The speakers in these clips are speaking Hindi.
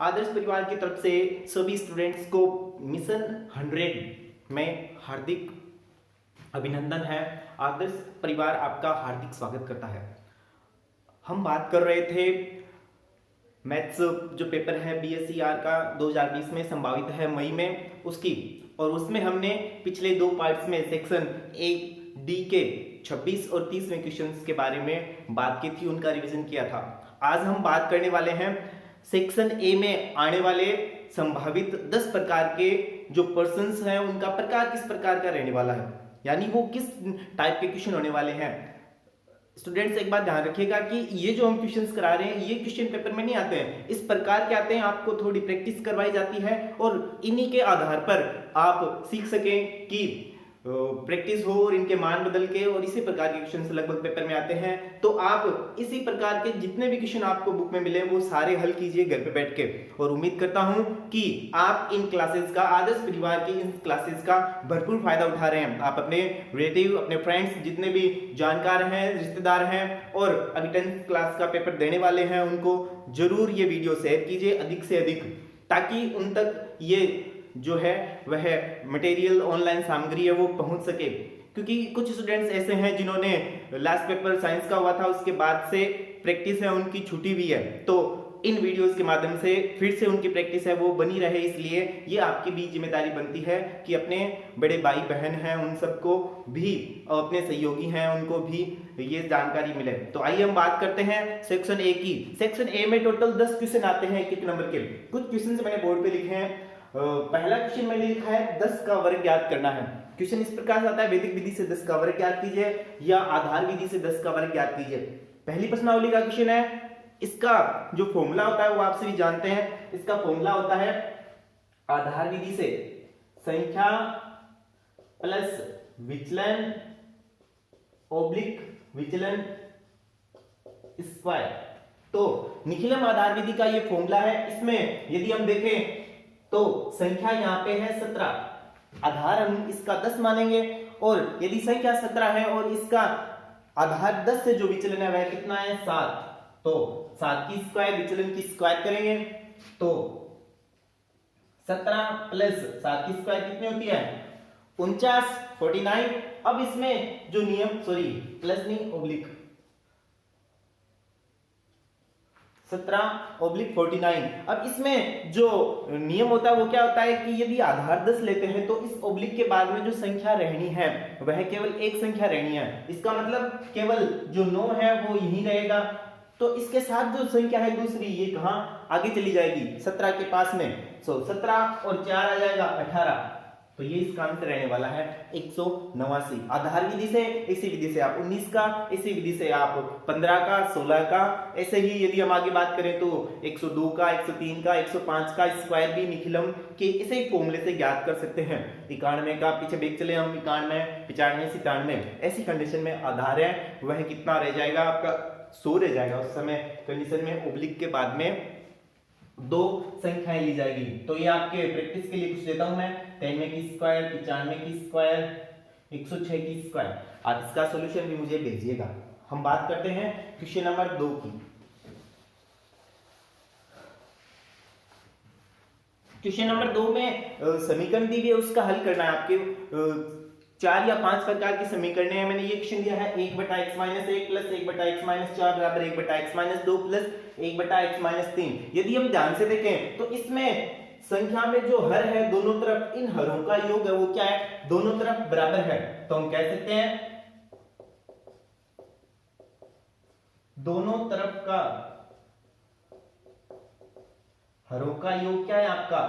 आदर्श परिवार की तरफ से सभी स्टूडेंट्स को मिशन 100 में हार्दिक अभिनंदन है। आदर्श परिवार आपका हार्दिक स्वागत करता है। हम बात कर रहे थे मैथ्स जो पेपर है BSc का 2020 में संभावित है मई में उसकी, और उसमें हमने पिछले दो पार्ट्स में सेक्शन A D के 26 और 30वें क्वेश्चंस के बारे में बात की थी, उनका रिवीजन किया था। आज हम बात करने वाले हैं सेक्शन A में आने वाले संभावित 10 प्रकार के जो पर्सन्स हैं उनका प्रकार किस प्रकार का रहने वाला है, यानी वो किस टाइप के क्वेश्चन होने वाले हैं। स्टूडेंट्स एक बात ध्यान रखिएगा कि ये जो हम क्वेश्चंस करा रहे हैं ये क्वेश्चन पेपर में नहीं आते हैं, इस प्रकार के आते हैं। आपको थोड़ी प्रैक्टिस करवाई जाती है और इन्हीं के आधार पर आप सीख सकें कि प्रैक्टिस हो और इनके मान बदल के, और इसी प्रकार के क्वेश्चंस लगभग पेपर में आते हैं। तो आप इसी प्रकार के जितने भी क्वेश्चन आपको बुक में मिले वो सारे हल कीजिए घर पे बैठ के, और उम्मीद करता हूं कि आप इन क्लासेस का, आदर्श परिवार की इन क्लासेस का भरपूर फायदा उठा रहे हैं। आप अपने रिलेटिव, अपने फ्रेंड्स, जितने भी जानकार हैं, रिश्तेदार हैं और अभी 10th क्लास का पेपर देने वाले हैं, उनको जरूर ये वीडियो शेयर कीजिए अधिक से अधिक, ताकि उन तक ये जो है वह मटेरियल, ऑनलाइन सामग्री है वो पहुंच सके। क्योंकि कुछ स्टूडेंट्स ऐसे हैं जिन्होंने लास्ट पेपर साइंस का हुआ था, उसके बाद से प्रैक्टिस है उनकी छुट्टी हुई है, तो इन वीडियोस के माध्यम से फिर से उनकी प्रैक्टिस है वो बनी रहे। इसलिए ये आपकी भी जिम्मेदारी बनती है कि अपने बड़े भाई बहन हैं उन सबको भी, और अपने सहयोगी हैं उनको भी ये जानकारी मिले। तो आइए हम बात करते हैं सेक्शन A की। सेक्शन A में टोटल 10 क्वेश्चन आते हैं कितने नंबर के। कुछ क्वेश्चन मैंने बोर्ड पे लिखे हैं। पहला क्वेश्चन मैंने लिखा है 10 का वर्ग ज्ञात करना है। क्वेश्चन इस प्रकार से आता है, वैदिक विधि से 10 का वर्ग ज्ञात कीजिए या आधार विधि से 10 का वर्ग ज्ञात कीजिए। पहली प्रश्नावली का क्वेश्चन है, इसका जो फॉर्मूला होता है वो आप सभी जानते हैं। इसका फॉर्मूला होता है आधार विधि से संख्या प्लस विचलन ऑब्लिक विचलन स्क्वायर। तो निखिलम आधार विधि का ये फॉर्मूला है। इसमें यदि हम देखें तो संख्या यहाँ पे है 17, आधार हम इसका 10 मानेंगे, और यदि संख्या 17 है और इसका आधार 10 से जो विचलन है वह कितना है 7, तो 7 की स्क्वायर विचलन की स्क्वायर करेंगे तो 17 प्लस 7 की स्क्वायर कितनी होती है 49, 49। अब इसमें जो नियम, सॉरी प्लस नहीं ऑब्लिक 17/49। अब इसमें जो नियम होता है वो क्या होता है कि यदि आधार 10 लेते हैं तो इस ऑब्लिक के बाद में जो संख्या रहनी है वह केवल एक संख्या रहनी है। इसका मतलब केवल जो 9 है वो यहीं रहेगा, तो इसके साथ जो संख्या है दूसरी ये कहां आगे चली जाएगी 17 के पास में। 17 और 4 आ जाएगा 18, तो ये इसका आंसर रहने वाला है 189। आधार विधि से, इसी विधि से आप 19 का, इसी विधि से आप 15 का, 16 का, ऐसे ही यदि हम आगे बात करें तो 102 का, 103 का, 105 का स्क्वायर भी निखिलम के इसे ही फॉर्मूले से ज्ञात कर सकते हैं। 91 का पीछे देख चले हम, 91, 95, 97 ऐसी कंडीशन में आधार है वह कितना रह जाएगा आपका 100 रह जाएगा। उस समय कंडीशन में ऑब्लिक के बाद में 2 संख्याएं ली जाएगी। तो ये आपके प्रैक्टिस के लिए कुछ देता हूं मैं, 93 की स्क्वायर, 95 की स्क्वायर, 106 की स्क्वायर। आप इसका सॉल्यूशन भी मुझे भेजिएगा। हम बात करते हैं क्वेश्चन नंबर 2 की। क्वेश्चन नंबर 2 में समीकरण दी गई है, उसका हल करना है आपके। 4 या 5 प्रकार की समीकरण है। मैंने ये क्वेश्चन दिया है 1/x-1 प्लस 1/x-4 बराबर 1/x-2 प्लस 1/x-3। यदि हम ध्यान से देखें तो इसमें संख्या में जो हर है दोनों तरफ, इन हरों का योग है वो क्या है, दोनों तरफ बराबर है। तो हम कह सकते हैं दोनों तरफ का हरों का योग क्या है आपका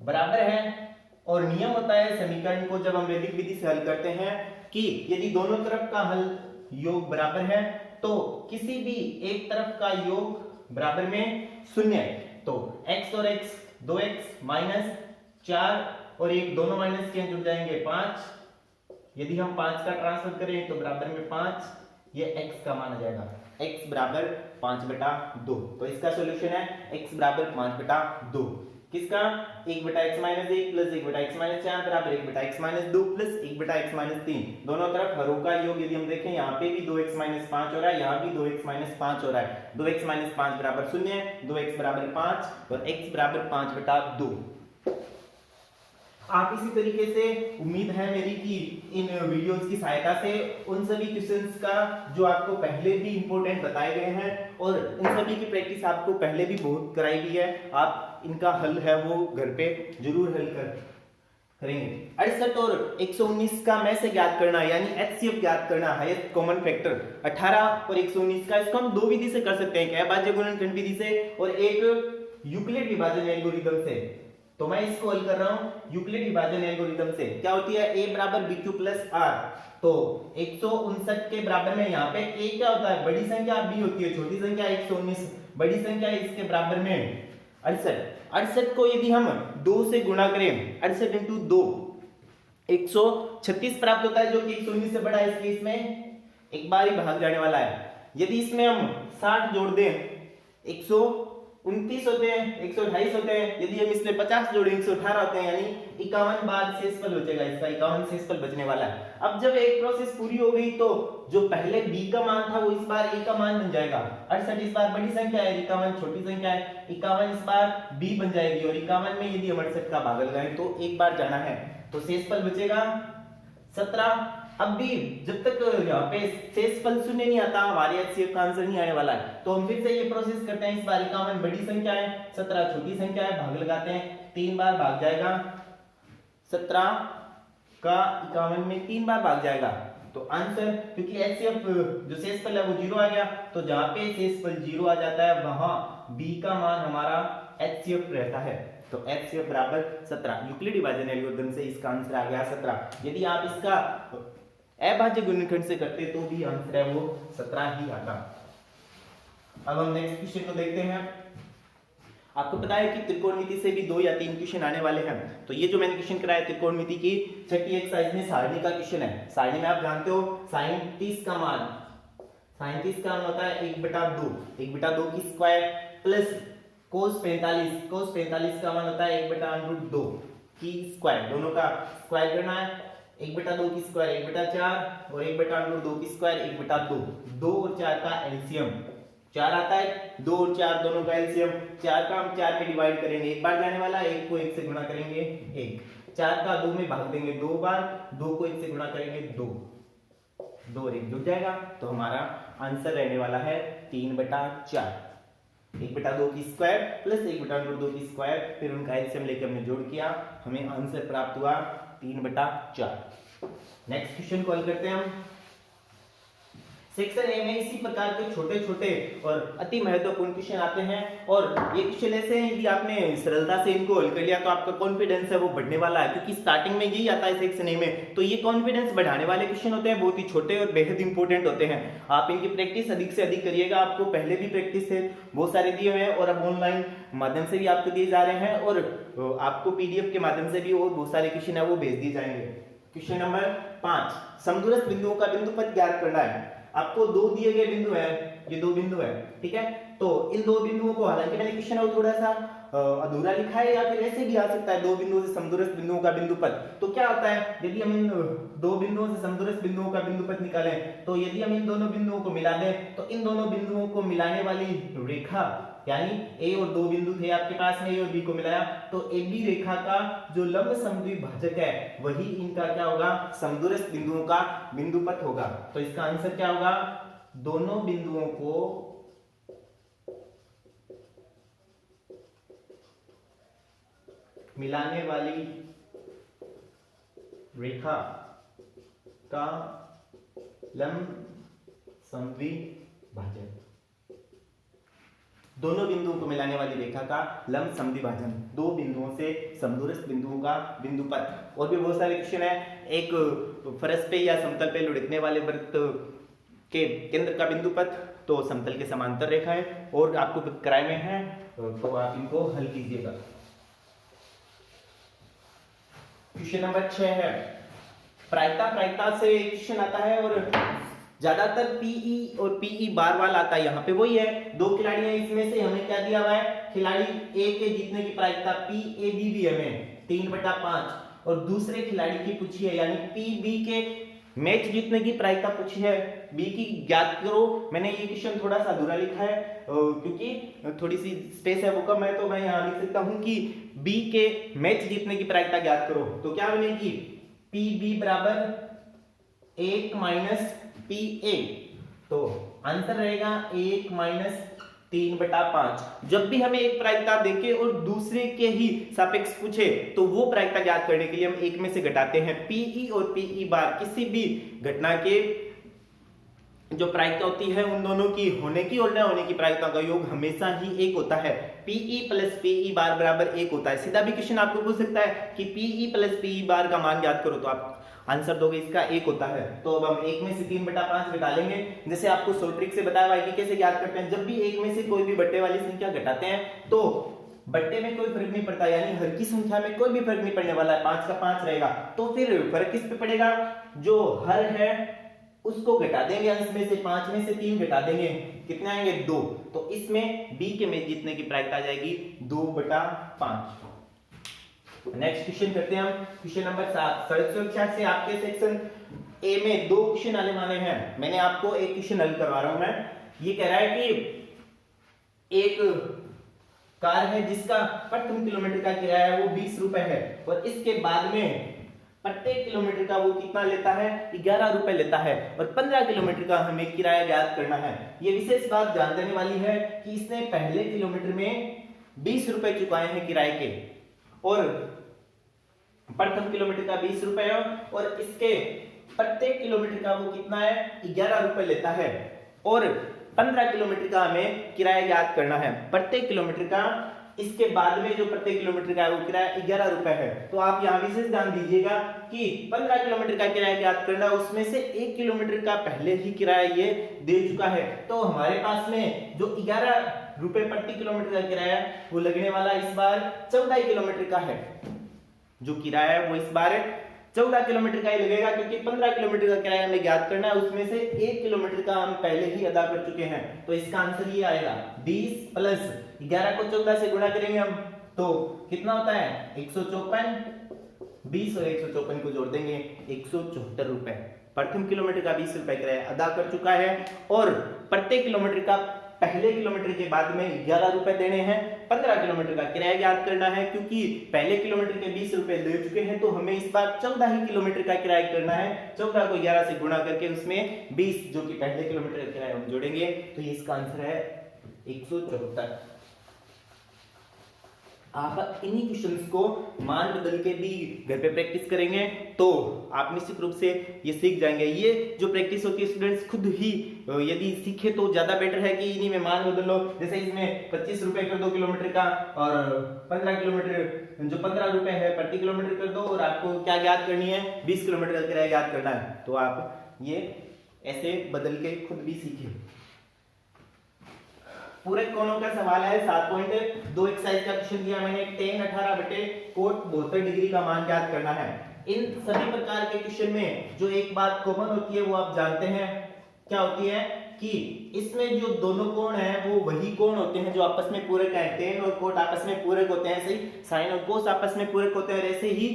बराबर है। और नियम होता है समीकरण को जब हम वैदिक विधि से हल करते हैं कि यदि दोनों तरफ का हल योग बराबर है तो किसी भी एक तरफ का योग बराबर में 0 है। तो x और x 2x माइनस 4 और 1 दोनों माइनस के जुड़ जाएंगे 5। यदि हम 5 का ट्रांसफर करें तो बराबर में 5, ये x का मान आ जाएगा, x बराबर 5/2। तो इसका सॉल्यूशन है x बराबर 5/2। किसका? 1/x-1 प्लस 1/x-4 बराबर 1/x-2 प्लस 1/x-3। दोनों तरफ हरों का योग यदि हम देखें, यहाँ पे भी 2x-5 हो रहा है, यहाँ भी 2x-5 हो रहा है। 2x-5 बराबर 0, 2x बराबर 5 और x बराबर 5/2। आप इसी तरीके से उम्मीद है मेरी कि इन वीडियोस की सहायता से उन सभी क्वेश्चंस का जो आपको पहले भी इंपॉर्टेंट बताए गए हैं और इन सभी की प्रैक्टिस आपको पहले भी बहुत कराई गई है, आप इनका हल है वो घर पे जरूर हल करेंगे। 68 और 119 का में से ज्ञात करना यानी एचसीएफ ज्ञात करना, हाईएस्ट कॉमन फैक्टर 18 और 119 का, इसको हम दो विधि से कर सकते हैं, एक अभाज्य गुणनखंड विधि से और एक यूक्लिड विभाजन एल्गोरिथम से। तो मैं इसको हल कर रहा हूं यूक्लिड विभाजन एल्गोरिथम से। क्या होती है? a बराबर bq प्लस r। तो 159 के बराबर में यहाँ पे a क्या होता है? बड़ी संख्या b होती है, छोटी संख्या 119, बड़ी संख्या इसके बराबर में 68 को यदि हम 2 से गुणा करें, 68 इंटू 2 136 प्राप्त होता है, जो कि 119 से बड़ा है, इसलिए इसमें एक बार ही भाग जाने वाला है। यदि इसमें हम 60 जोड़ दें 129 होते हैं, 128 होते हैं, यदि हम इसमें 50 जोड़ें 118 होते हैं, यानी 51 बार शेषफल बचेगा, इसका 51 शेषफल बचने वाला है। अब जब एक प्रोसेस पूरी हो गई तो जो पहले b का मान था वो इस बार a का मान बन जाएगा। 68 इस बार बड़ी संख्या है, 51 छोटी संख्या है, 51 इस बार b बन जाएगी और 51 में यदि हम 68 का भाग लगाएं तो एक बार जाना है, तो शेषफल बचेगा 17। अब भी जब तक यहाँ पे शेषफल शून्य नहीं आता हमारे एचसीएफ का आंसर नहीं आने वाला है, तो हम फिर से ये प्रोसेस करते हैं। इस बार 51 बड़ी संख्या है, 17 छोटी संख्या है, भाग लगाते हैं, 3 बार भाग जाएगा, 17 का 51 में 3 बार भाग जाएगा, तो आंसर, क्योंकि एचसीएफ जो शेषफल है वो 0 आ गया, तो जहां पे शेषफल 0 आ जाता है वहां b का मान हमारा एचसीएफ रहता है, तो एचसीएफ बराबर 17। यूक्लिड विभाजन एल्गोरिथम से इसका आंसर आ गया 17। यदि आप इसका अभाज्य गुणनखंड से करते तो भी आंसर है वो 17 ही आता। अब हम नेक्स्ट क्वेश्चन को देखते हैं। आपको पता है कि त्रिकोणमिति से भी 2 या 3 क्वेश्चन आने वाले हैं, तो ये जो मैंने क्वेश्चन कराया त्रिकोणमिति की छठी एक्सरसाइज में सारणी का क्वेश्चन है। सारणी में आप जानते हो sin 30 का मान होता है 1/2, 1/2 की स्क्वायर प्लस cos 45 का मान होता है 1/√2 की स्क्वायर, दोनों का स्क्वायर करना है। 1/2 की स्क्वायर 1/4 और 1/√2 की स्क्वायर 1/2। 2 और 4 का एलसीएम 4 आता है, 2 और 4 दोनों का एलसीएम 4 का हम 4 में डिवाइड करेंगे, एक बार जाने वाला, 1 को 1 से गुणा करेंगे 1, 4 का 2 में भाग देंगे 2 बार, 2 को 1 से गुणा करेंगे 2, 2 और 1 जुड़ जाएगा, तो हमारा आंसर रहने वाला है 3/4। 1/2 की स्क्वायर प्लस 1/√2 की स्क्वायर, फिर उनका एलसीएम लेके हमने जोड़ किया, हमें आंसर प्राप्त हुआ 3/4। नेक्स्ट क्वेश्चन को हल करते हैं हम। सेक्शन ए में इसी प्रकार के छोटे छोटे और अति महत्वपूर्ण क्वेश्चन आते हैं, और ये क्वेश्चन ऐसे हैं यदि आपने सरलता से इनको हल कर लिया तो आपका कॉन्फिडेंस है वो बढ़ने वाला है, क्योंकि स्टार्टिंग में यही आता है सेक्शन ए में, तो ये कॉन्फिडेंस बढ़ाने वाले क्वेश्चन होते हैं, बहुत ही छोटे और बेहद इंपॉर्टेंट होते हैं। आप इनकी प्रैक्टिस अधिक से अधिक करिएगा, आपको पहले भी प्रैक्टिस है बहुत सारे दिए हुए हैं और अब ऑनलाइन माध्यम से भी आपको दिए जा रहे हैं, और आपको पीडीएफ के माध्यम से भी और बहुत सारे क्वेश्चन है वो भेज दिए जाएंगे। क्वेश्चन नंबर 5, समदूरस्थ बिंदुओं का बिंदुपथ ज्ञात करना है। आपको 2 दिए गए बिंदु है, ये 2 बिंदु है, ठीक है, तो इन 2 बिंदुओं को, हालांकि मैंने क्वेश्चन को थोड़ा सा अधूरा लिखा है या फिर ऐसे भी आ सकता है, 2 बिंदुओं से समदूरस्थ बिंदुओं का बिंदुपथ। तो क्या होता है यदि हम इन 2 बिंदुओं से समदूरस्थ बिंदुओं का बिंदुपथ निकालें, तो यदि हम इन दोनों बिंदुओं को मिला दें तो इन दोनों बिंदुओं को मिलाने वाली रेखा, यानी ए और 2 बिंदु थे आपके पास में, ए और बी को मिलाया, तो ए बी रेखा का जो लंब समद्विभाजक है वही इनका क्या होगा, समदूरस्थ बिंदुओं का बिंदुपथ होगा। तो इसका आंसर क्या होगा, दोनों बिंदुओं को मिलाने वाली रेखा का लंब समद्विभाजक, दोनों बिंदुओं को मिलाने वाली रेखा का लंब समद्विभाजन, 2 बिंदुओं से समदूरस्थ बिंदुओं का बिंदुपथ। और भी बहुत सारे क्वेश्चन है, एक फरस पे या समतल पे लुढ़कने वाले वृत्त के केंद्र का बिंदुपथ, तो समतल के समांतर रेखा है, और आपको कराए में है, तो आप इनको हल कीजिएगा। क्वेश्चन नंबर 6 है, प्रायिकता से क्वेश्चन आता है, और ज्यादातर पीई और पीई बार वाला आता है, यहाँ पे वही है। दो खिलाड़ी हैं, इसमें से हमें क्या दिया हुआ है, खिलाड़ी ए के जीतने की प्रायिकता पीएबी भी हमें 3/5 और दूसरे खिलाड़ी की पूछी है यानी पीबी के मैच जीतने की प्रायिकता पूछी है, बी की ज्ञात करो। मैंने ये क्वेश्चन थोड़ा सा अधूरा लिखा है क्योंकि थोड़ी सी स्पेस है वो कम है, तो मैं यहाँ लिख सकता हूँ कि बी के मैच जीतने की प्रायिकता ज्ञात करो। तो क्या बनेगी, पीबी बराबर 1 माइनस पीए, तो आंसर रहेगा 1 माइनस 3/5। जब भी हमें एक प्रायिकता देके और दूसरे के ही सापेक्ष पूछे तो वो प्रायिकता ज्ञात करने के लिए हम एक में से घटाते हैं। पीई और पीई बार किसी भी घटना के जो प्रायिकता होती है उन दोनों की होने की और न होने की प्रायिकता का योग हमेशा ही एक होता है। पीई प्लस पीई बार बराबर 1 होता है। सीधा भी क्वेश्चन आपको पूछ सकता है कि पीई प्लस पीई बार का मान ज्ञात करो, तो आप आंसर दोगे इसका 1 होता है। तो अब हम 1 में से 3/5 घटा लेंगे। जैसे आपको शॉर्ट ट्रिक से बताया हुआ है कि कैसे ज्ञात करते हैं। जब भी एक में से कोई भी बट्टे वाली संख्या घटाते हैं तो बट्टे में कोई फर्क नहीं पड़ता, यानी हर की संख्या में कोई भी फर्क नहीं पड़ने वाला है, 5 का 5 रहेगा। तो फिर फर्क किस पे पड़ेगा, जो हर है उसको घटा देंगे, अंश में से 5 में से 3 घटा देंगे, कितने आएंगे 2। तो इसमें बी के में जीतने की प्रायिकता आ जाएगी 2/5। नेक्स्ट क्वेश्चन करते हैं हम, क्वेश्चन नंबर 7। सड़क सुरक्षा से आपके सेक्शन ए में 2 क्वेश्चन आने वाले हैं। मैंने आपको एक क्वेश्चन हल करवा रहा हूं मैं। ये कह रहा है कि एक कार है जिसका प्रथम किलोमीटर का किराया है वो 20 रुपए है और इसके बाद में प्रत्येक किलोमीटर का वो कितना लेता है, 11 रुपए लेता है और 15 किलोमीटर का हमें किराया ज्ञात करना है। ये विशेष बात ध्यान देने वाली है कि इसने पहले किलोमीटर में 20 रुपए चुकाए हैं किराए के और प्रथम किलोमीटर का 20 रुपए है और इसके प्रत्येक किलोमीटर का वो कितना है, 11 रुपए लेता है और 15 किलोमीटर का हमें किराया ज्ञात करना है। प्रत्येक किलोमीटर का, इसके बाद में जो प्रत्येक किलोमीटर का है वो किराया 11 रुपए है। तो आप यहाँ विशेष ध्यान दीजिएगा कि 15 किलोमीटर का किराया ज्ञात करना, उसमें से 1 किलोमीटर का पहले ही किराया ये दे चुका है। तो हमारे पास में जो 11 रुपए प्रति किलोमीटर का किराया वो लगने वाला इस बार 14 किलोमीटर का है। जो किराया है वो इस बार 14 किलोमीटर का ही लगेगा क्योंकि 15 किलोमीटर का किराया हमें ज्ञात करना है, उसमें से 1 किलोमीटर का हम पहले ही अदा कर चुके हैं। तो इसका आंसर ये आएगा 20 प्लस 11 को 14 से गुणा करेंगे हम तो कितना होता है 154। 20 और 154 को जोड़ देंगे 174 रुपए। प्रथम किलोमीटर का 20 रुपए किराया अदा कर चुका है और प्रत्येक किलोमीटर का पहले किलोमीटर के बाद में 11 रुपए देने हैं। 15 किलोमीटर का किराया ज्ञात करना है क्योंकि पहले किलोमीटर के 20 रुपए दे चुके हैं, तो हमें इस बार 14 ही किलोमीटर का किराया करना है। 14 को 11 से गुणा करके उसमें 20 जो कि पहले किलोमीटर का किराया हम जोड़ेंगे, तो ये इसका आंसर है 174। आप इन्हीं क्वेश्चंस को मान बदल के भी घर पे प्रैक्टिस करेंगे तो आप निश्चित रूप से ये सीख जाएंगे। ये जो प्रैक्टिस होती है स्टूडेंट्स खुद ही यदि सीखे तो ज्यादा बेटर है कि इन्हीं में मान बदल लो। जैसे इसमें 25 रुपए कर दो किलोमीटर का और 15 किलोमीटर जो 15 रुपए है प्रति किलोमीटर कर दो और आपको क्या ज्ञात करनी है 20 किलोमीटर का किराया ज्ञात करना है। तो आप ये ऐसे बदल के खुद भी सीखें। पूरे कोणों का सवाल है 7.2 एक्सरसाइज का क्वेश्चन दिया मैंने, tan 18 बटे cot 72 डिग्री का मान ज्ञात करना है। इन सभी प्रकार के क्वेश्चन में जो एक बात कॉमन होती है वो आप जानते हैं क्या होती है कि इसमें जो दोनों कोण हैं वो वही कोण होते हैं जो आपस में पूरक हैं। tan और cot आपस में पूरक होते हैं, ऐसे ही sin और cos आपस में पूरक होते हैं और ऐसे ही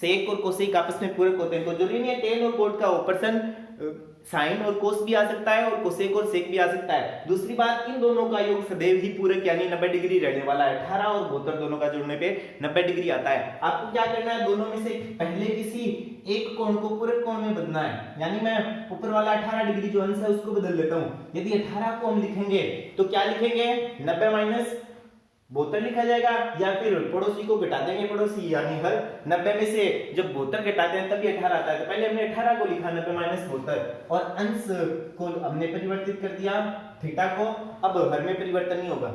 sec और cosec आपस में पूरक होते हैं। तो जरूरी नहीं है tan और cot का ऑपरेशन साइन और कोस भी आ सकता है और कोसेक और सेक भी आ सकता है। दूसरी बात, इन दोनों का योग सदैव ही पूरक यानी 90 डिग्री रहने वाला है। 18 और 72 दोनों का जोड़ने पे 90 डिग्री आता है। आपको क्या करना है, दोनों में से पहले किसी एक कोण को पूरक कोण में बदलना है। यानी मैं ऊपर वाला 18 डिग्री जो अंश है उसको बदल लेता हूं। यदि 18 को हम लिखेंगे तो क्या लिखेंगे 90 माइनस 72 लिखा जाएगा या फिर पड़ोसी को घटा देंगे, पड़ोसी यानी हर 90 में से जब 72 घटाते हैं तभी 18 आता है। तो पहले हमने 18 को लिखा 90 माइनस 72 और अंश को हमने परिवर्तित कर दिया थीटा को। अब हर में परिवर्तन नहीं होगा।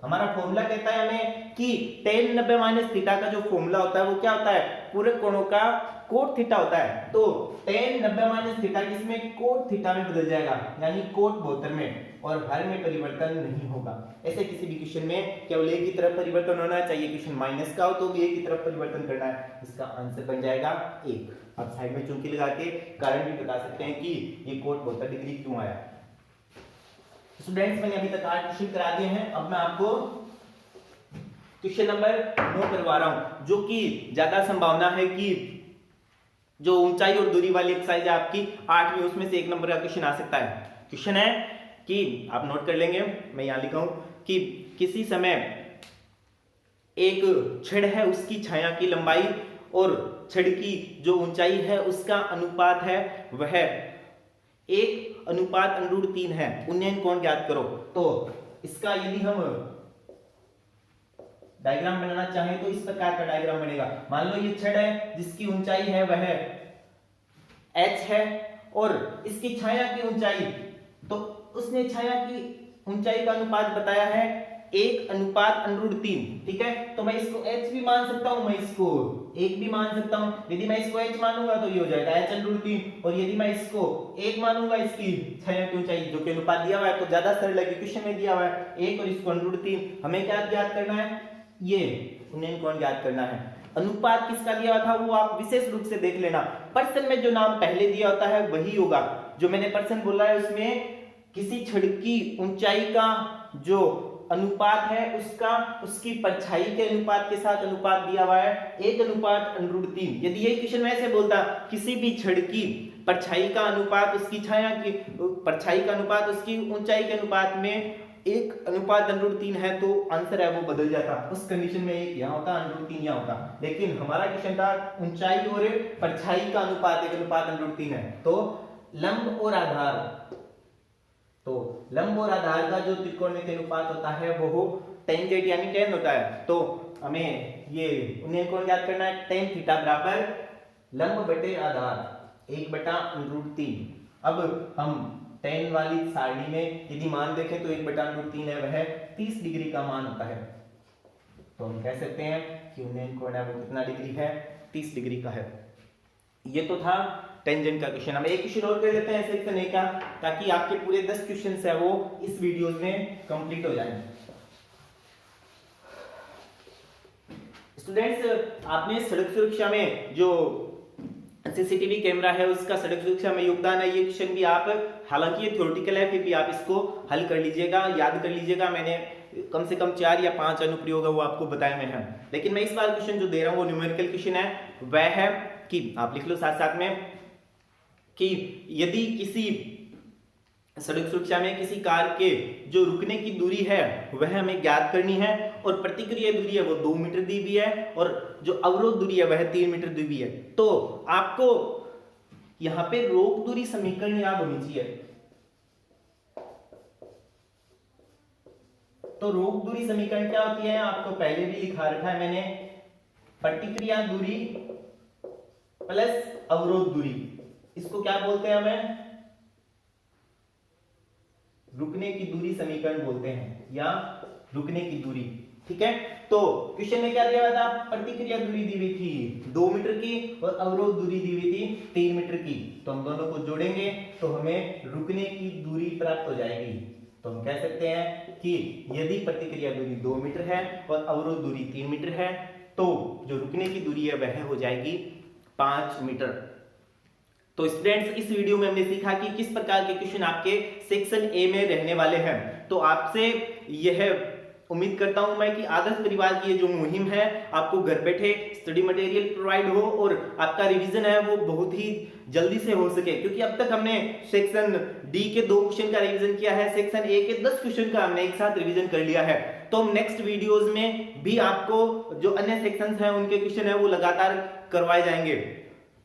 हमारा फॉर्मूला कहता है हमें कि tan 90 माइनस थीटा का जो फॉर्मूला होता है वो क्या होता है, पूरक कोणों का कोट थीटा होता है। तो tan 90 माइनस थीटा किसमें कोट थीटा में बदल जाएगा यानी कोट 72 में। और हर में परिवर्तन नहीं होगा। ऐसे किसी भी क्वेश्चन में केवल एक की तरफ परिवर्तन होना चाहिए, क्वेश्चन माइनस का हो तो भी एक की तरफ परिवर्तन करना है। इसका आंसर बन जाएगा 1। आप साइड में चौकी लगा के कारण भी बता सकते हैं कि ये कोट 72 डिग्री क्यों आया। स्टूडेंट्स मैंने अभी तक 8 क्वेश्चन करा दिए हैं। अब मैं आपको क्वेश्चन नंबर 9 करवा रहा हूं, जो कि ज्यादा संभावना है कि जो ऊंचाई और दूरी वाली एक्सरसाइज है आपकी 8वीं, उसमें से 1 नंबर का क्वेश्चन आ सकता है। क्वेश्चन है कि आप नोट कर लेंगे, मैं यहां लिखा हूं कि किसी समय एक छड़ है, उसकी छाया की लंबाई और छड़ की जो ऊंचाई है उसका अनुपात है वह 1:√3 है। उन्नयन कोण ज्ञात करो। तो इसका यदि हम डायग्राम बनाना चाहें तो इस प्रकार का डायग्राम बनेगा। मान लो ये छड़ है जिसकी ऊंचाई है वह h है और इसकी छाया की ऊंचाई, तो उसने छाया की ऊंचाई का अनुपात बताया है 1:√3। ठीक है, तो मैं इसको h भी मान सकता हूं, मैं इसको 1 भी मान सकता हूं। यदि मैं इसको h मानूंगा तो ये हो जाएगा h/3, और यदि मैं इसको 1 मानूंगा इसकी छाया की ऊंचाई, जो कि अनुपात दिया हुआ है तो ज्यादा सरल है, क्वेश्चन में दिया हुआ है 1 और इसको √3, हमें क्या ज्ञात करना है, ये उन्नयन कोण ज्ञात करना है। अनुपात किसका दिया हुआ था वो आप विशेष रूप से देख लेना। पर्सन में जो नाम पहले दिया होता है वही होगा। जो मैंने पर्सन बोला है उसमें किसी छड़ की ऊंचाई का जो अनुपात है उसका उसकी परछाई के अनुपात के साथ अनुपात दिया हुआ है 1:√3। यदि यही क्वेश्चन में ऐसे बोलता किसी भी छड़ की परछाई का अनुपात उसकी छाया की परछाई का अनुपात उसकी ऊंचाई के अनुपात में 1:√3 है तो आंसर है वो बदल जाता। उस कंडीशन में 1 यहाँ होता, √3 यहाँ होता। लेकिन हमारा क्वेश्चन था ऊंचाई और परछाई का अनुपात 1:√3 है। तो लंब और आधार, तो लंब और आधार का जो त्रिकोणमितीय अनुपात होता है वो टेंजेंट यानी tan होता है। तो हमें ये उन्नयन कोण ज्ञात करना है। tan थीटा बराबर लंब बटे आधार 1/√3। अब हम tan वाली सारणी में यदि मान देखें तो 1/√3 है वह 30 डिग्री का मान होता है। तो हम कह सकते हैं कि उन्नयन कोण है वो कितना डिग्री है, 30 डिग्री का है। ये तो था टेंजेंट का क्वेश्चन। हम एक क्वेश्चन और कर लेते हैं सेक्शन ए का, ताकि आपके पूरे 10 क्वेश्चन है वो इस वीडियो में कंप्लीट हो जाएंगे। स्टूडेंट्स आपने सड़क सुरक्षा में जो सीसीटीवी कैमरा है उसका सड़क सुरक्षा में योगदान है, ये क्वेश्चन भी आप, हालांकि ये थ्योरेटिकल है फिर भी आप इसको हल कर लीजिएगा, याद कर लीजिएगा। मैंने कम से कम 4 या 5 अनुप्रयोग है वो आपको बताए में है। लेकिन मैं इस बार क्वेश्चन जो दे रहा हूँ वो न्यूमेरिकल क्वेश्चन है। वह है कि आप लिख लो साथ साथ में कि यदि किसी सड़क सुरक्षा में किसी कार के जो रुकने की दूरी है वह हमें ज्ञात करनी है और प्रतिक्रिया दूरी है वो 2 मीटर दी हुई है और जो अवरोध दूरी है वह 3 मीटर दी हुई है। तो आपको यहां पे रोक दूरी समीकरण याद होनी चाहिए। तो रोक दूरी समीकरण क्या होती है आपको पहले भी लिखा रखा है मैंने, प्रतिक्रिया दूरी प्लस अवरोध दूरी, इसको क्या बोलते हैं हमें, रुकने की दूरी समीकरण बोलते हैं या रुकने की दूरी। ठीक है, तो क्वेश्चन में क्या दिया हुआ था, प्रतिक्रिया दूरी दी हुई थी 2 मीटर की और अवरोध दूरी दी हुई थी 3 मीटर की। तो हम दोनों को जोड़ेंगे तो हमें रुकने की दूरी प्राप्त हो जाएगी। तो हम कह सकते हैं कि यदि प्रतिक्रिया दूरी 2 मीटर है और अवरोध दूरी 3 मीटर है तो जो रुकने की दूरी है वह हो जाएगी 5 मीटर। तो स्टूडेंट्स इस वीडियो में हमने सीखा कि किस प्रकार के क्वेश्चन आपके सेक्शन ए में रहने वाले हैं। तो आपसे यह उम्मीद करता हूं मैं कि आदर्श परिवार की ये जो मुहिम है आपको घर बैठे स्टडी मटेरियल प्रोवाइड हो और आपका रिवीजन है वो बहुत ही जल्दी से हो सके, क्योंकि अब तक हमने सेक्शन डी के 2 क्वेश्चन का रिवीजन किया है, सेक्शन ए के 10 क्वेश्चन का हमने एक साथ रिवीजन कर लिया है। तो हम नेक्स्ट वीडियोस में भी आपको जो अन्य सेक्शंस हैं उनके क्वेश्चन है वो लगातार करवाए जाएंगे।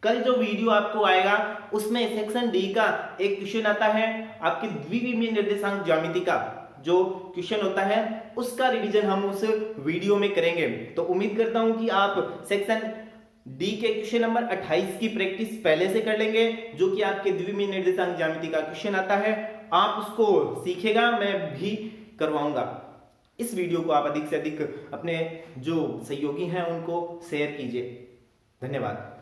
कल जो वीडियो आपको आएगा उसमें सेक्शन डी का एक क्वेश्चन आता है आपकी द्विविमीय निर्देशांक ज्यामिति का जो क्वेश्चन होता है उसका रिवीजन हम उस वीडियो में करेंगे। तो उम्मीद करता हूं कि आप सेक्शन डी के क्वेश्चन नंबर 28 की प्रैक्टिस पहले से कर लेंगे, जो कि आपके द्विविमीय निर्देशांक ज्यामिति का क्वेश्चन आता है। आप उसको सीखेगा, मैं भी करवाऊंगा। इस वीडियो को आप अधिक से अधिक अपने जो सहयोगी हैं उनको शेयर कीजिए। धन्यवाद।